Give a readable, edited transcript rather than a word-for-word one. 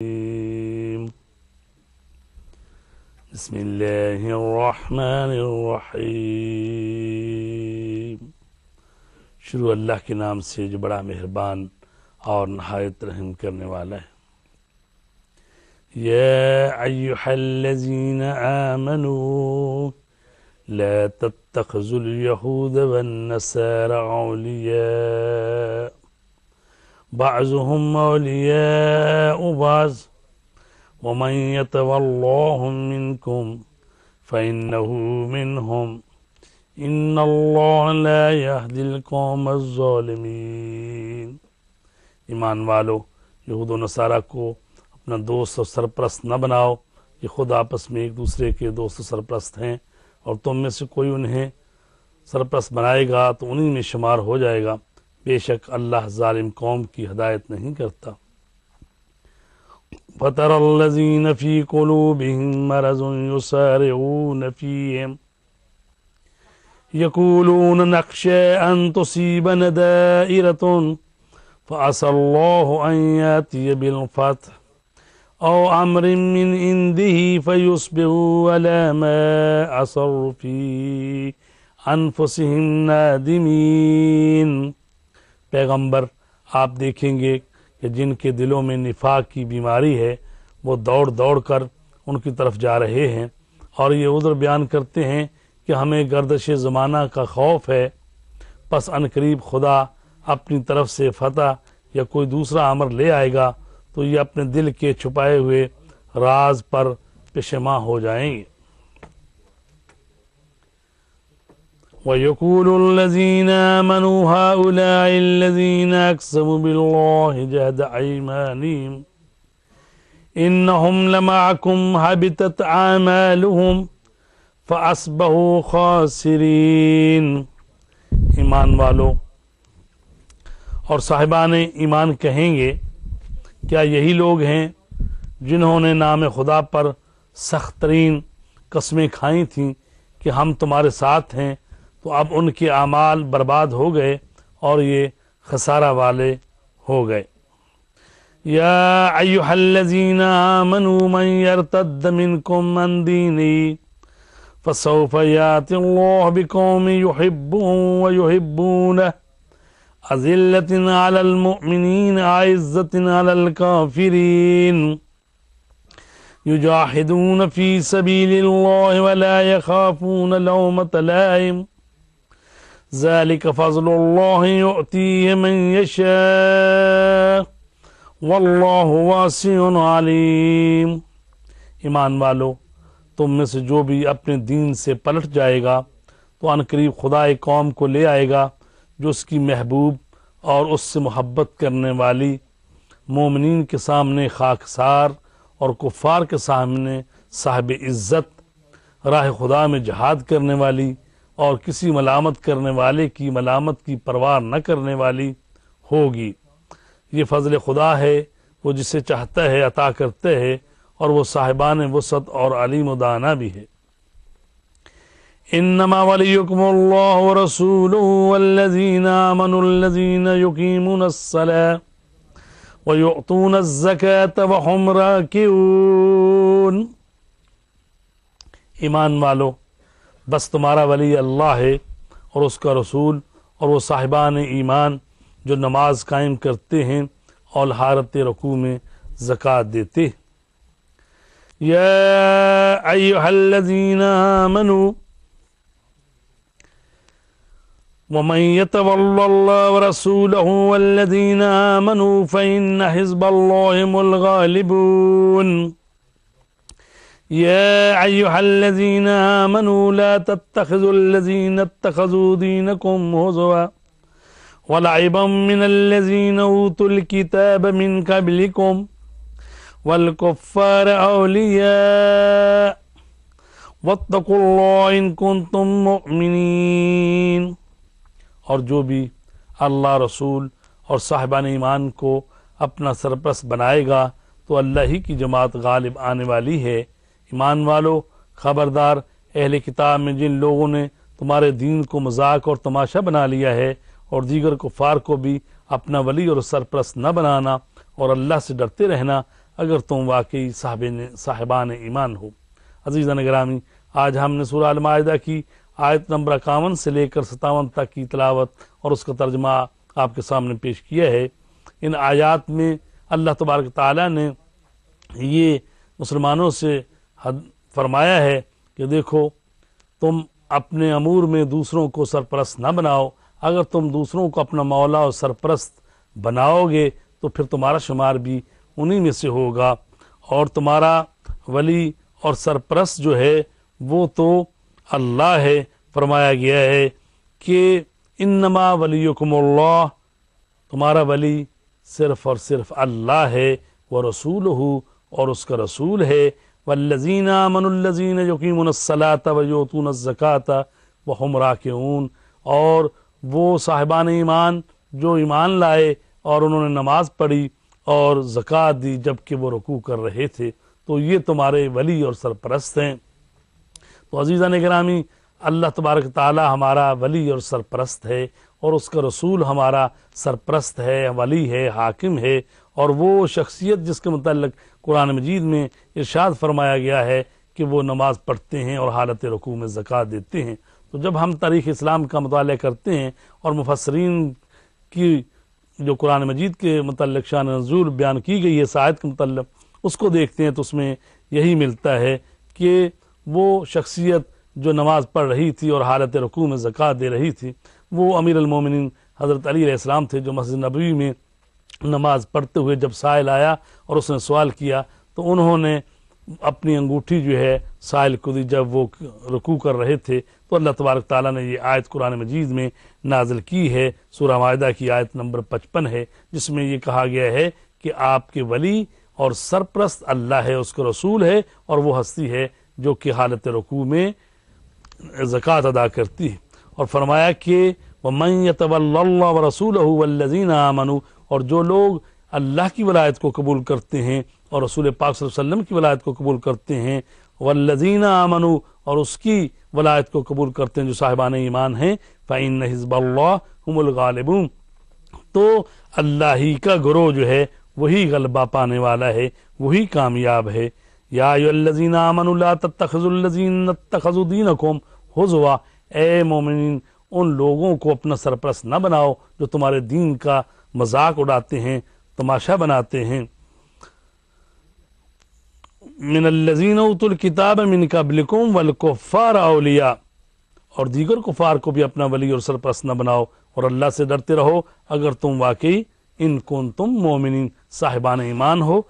بسم اللہ الرحمن الرحیم۔ شروع اللہ کے نام سے جو بڑا مہربان اور نہایت رحم کرنے والا ہے۔ یا ایھا الذین آمنوا لا تتخذوا اليہود والنصارى اولیاء بعضهم اولیاء بعض ومن يتولهم منكم فإنه منهم إن الله لا يهدي القوم الظالمين۔ ایمان والو، یہود و نصارہ کو اپنا دوست اور سرپرست نہ بناؤ، یہ خود آپس میں ایک دوسرے کے دوست و سرپرست ہیں، اور تم میں سے کوئی انہیں سرپرست بنائے گا تو انہی میں شمار ہو جائے گا۔ بے شک اللہ ظالم قوم کی ہدایت نہیں کرتا۔ فَتَرَى الَّذِينَ فِي قُلُوبِهِم مَّرَضٌ يُسَارِعُونَ فِيهِمْ يَقُولُونَ نَخْشَىٰ أَن تُصِيبَنَا دَائِرَةٌ فَعَسَى اللَّهُ أَن يَأْتِيَ بِالْفَتْحِ أَوْ أَمْرٍ مِّنْ عِندِهِ فَيُصْبِحُوا عَلَىٰ مَا أَسَرُّوا فِي أَنفُسِهِمْ نَادِمِينَ۔ پیغمبر، آپ دیکھیں گے کہ جن کے دلوں میں نفاق کی بیماری ہے وہ دوڑ دوڑ کر ان کی طرف جا رہے ہیں، اور یہ عذر بیان کرتے ہیں کہ ہمیں گردش زمانہ کا خوف ہے، پس عنقریب خدا اپنی طرف سے فتح یا کوئی دوسرا امر لے آئے گا تو یہ اپنے دل کے چھپائے ہوئے راز پر پشیماں ہو جائیں گے۔ وَيَقُولُ الَّذِينَ آمَنُوا هَؤُلَاءِ الَّذِينَ أَقْسَمُوا بِاللَّهِ جَهْدَ أَيْمَانِهِمْ إِنَّهُمْ لَمَعَكُمْ حَبِطَتْ أَعْمَالُهُمْ فَأَصْبَحُوا خَاسِرِينَ۔ ایمان والو اور صاحبان ایمان کہیں گے، کیا یہی لوگ ہیں جنہوں نے نام خدا پر سخت ترین قسمیں کھائی تھیں کہ ہم تمہارے ساتھ ہیں، تو اب ان کے اعمال برباد ہو گئے اور یہ خسارہ والے ہو گئے۔ یا ایھا الذین آمنوا من یرتد منکم عن دینہ فسوف یأتی اللہ بقوم یحبهم ویحبونہ اذلۃ علی المؤمنین اعزۃ علی الکافرین یجاہدون فی سبیل اللہ ولا یخافون لومۃ لائم ذلك فضل اللہ یؤتیہ من یشاء واللہ واسع علیم۔ ایمان والو، تم میں سے جو بھی اپنے دین سے پلٹ جائے گا تو عنقریب خدا ایک قوم کو لے آئے گا جو اس کی محبوب اور اس سے محبت کرنے والی، مومنین کے سامنے خاکسار اور کفار کے سامنے صاحب عزت، راہ خدا میں جہاد کرنے والی اور کسی ملامت کرنے والے کی ملامت کی پرواہ نہ کرنے والی ہوگی۔ یہ فضل خدا ہے، وہ جسے چاہتا ہے عطا کرتے ہے، اور وہ صاحبان وسعت اور علیم و دانا بھی ہے۔ انما ولیکم اللہ ورسولہ والذین آمنوا الذین یقیمون الصلاۃ وَيُؤْتُونَ الزَّكَاةَ وَهُمْ رَاكِعُونَ۔ ایمان والو، بس تمہارا ولی اللہ ہے اور اس کا رسول اور وہ صاحبان ایمان جو نماز قائم کرتے ہیں اور حالت رکوع میں زکوٰۃ دیتے ہیں۔ یا ایھا الذین آمنوا وَمَن يَتَوَلَّ اللَّهَ وَرَسُولَهُ وَالَّذِينَ آمَنُوا فَإِنَّ حِزْبَ اللَّهِ هُمُ الْغَالِبُونَ۔ يَا أَيُّهَا الَّذِينَ آمَنُوا لَا تَتَّخِذُوا الَّذِينَ اتَّخَذُوا دِينَكُمْ هُزُوًا وَلَعِبًا مِّنَ الَّذِينَ أُوتُوا الْكِتَابَ مِن قَبْلِكُمْ وَالْكُفَّارَ أَوْلِيَاءَ وَاتَّقُوا اللَّهَ إِن كُنتُم مُّؤْمِنِينَ۔ اور جو بھی اللہ، رسول اور صاحبان ایمان کو اپنا سرپرست بنائے گا تو اللہ ہی کی جماعت غالب آنے والی ہے۔ ایمان والو، خبردار، اہل کتاب میں جن لوگوں نے تمہارے دین کو مذاق اور تماشا بنا لیا ہے اور دیگر کفار کو بھی اپنا ولی اور سرپرست نہ بنانا، اور اللہ سے ڈرتے رہنا۔ اگر تم واقعی صاحبان ایمان ہو۔ عزیزان گرامی، آج ہم نے سورہ المائدہ کی آیت نمبر 51 سے لے کر 57 تک کی تلاوت اور اس کا ترجمہ آپ کے سامنے پیش کیا ہے۔ ان آیات میں اللہ تبارک تعالیٰ نے یہ مسلمانوں سے فرمایا ہے کہ دیکھو، تم اپنے امور میں دوسروں کو سرپرست نہ بناؤ۔ اگر تم دوسروں کو اپنا مولا اور سرپرست بناؤ گے تو پھر تمہارا شمار بھی انہی میں سے ہوگا، اور تمہارا ولی اور سرپرست جو ہے وہ تو اللہ ہے۔ فرمایا گیا ہے کہ انما ولیکم اللہ، تمہارا ولی صرف اور صرف اللہ ہے، ورسولہ، اور اس کا رسول ہے، والذین آمنوا الذین یقیمون الصلاۃ ویؤتون الزکاۃ وہم راکعون، اور وہ صاحبان ایمان جو ایمان لائے اور انہوں نے نماز پڑھی اور زکوٰۃ دی جبکہ وہ رکوع کر رہے تھے، تو یہ تمہارے ولی اور سرپرست ہیں۔ تو عزیزان گرامی، اللہ تبارک تعالی ہمارا ولی اور سرپرست ہے، اور اس کا رسول ہمارا سرپرست ہے، ولی ہے، حاکم ہے، اور وہ شخصیت جس کے متعلق قرآن مجید میں ارشاد فرمایا گیا ہے کہ وہ نماز پڑھتے ہیں اور حالت رکوع میں زکوٰۃ دیتے ہیں۔ تو جب ہم تاریخ اسلام کا مطالعہ کرتے ہیں اور مفسرین کی جو قرآن مجید کے متعلق شان نزول بیان کی گئی ہے اس آیت کے متعلق، اس کو دیکھتے ہیں تو اس میں یہی ملتا ہے کہ وہ شخصیت جو نماز پڑھ رہی تھی اور حالت رکوع میں زکوٰۃ دے رہی تھی، وہ امیر المومنین حضرت علی علیہ السلام تھے، جو مسجد نبوی میں نماز پڑھتے ہوئے جب سائل آیا اور اس نے سوال کیا تو انہوں نے اپنی انگوٹھی جو ہے سائل کو دی جب وہ رکوع کر رہے تھے۔ تو اللہ تبارک تعالیٰ نے یہ آیت قرآن مجید میں نازل کی ہے، سورہ مائدہ کی آیت نمبر 55 ہے، جس میں یہ کہا گیا ہے کہ آپ کے ولی اور سرپرست اللہ ہے، اس کا رسول ہے، اور وہ ہستی ہے جو کہ حالت رکوع میں زکوٰۃ ادا کرتی ہے۔ اور فرمایا کہ وَمَن يَتَوَلَّ اللَّهَ وَرَسُولَهُ وَالَّذِينَ آمَنُوا، اور جو لوگ اللہ کی ولایت کو قبول کرتے ہیں اور رسول پاک صلی اللہ علیہ وسلم کی ولایت کو قبول کرتے ہیں، والذین آمنوا، اور اس کی ولایت کو قبول کرتے ہیں جو صاحبان ایمان ہیں، فإن حزب اللہ هم الغالبون، تو اللہ ہی کا گروہ جو ہے وہی غلبہ پانے والا ہے، وہی کامیاب ہے۔ یا ایھا الذین آمنوا لا تتخذوا الذین اتخذوا دینکم ہزوا، اے مومنین ان لوگوں کو اپنا سرپرست نہ بناؤ جو تمہارے دین کا مذاق اڑاتے ہیں، تماشا بناتے ہیں۔ من الذین اوتوا الکتاب من قبلکم والکفار اولیاء، اور دیگر کفار کو بھی اپنا ولی اور سرپرست نہ بناؤ، اور اللہ سے ڈرتے رہو اگر تم واقعی ان کنتم مومنین صاحبان ایمان ہو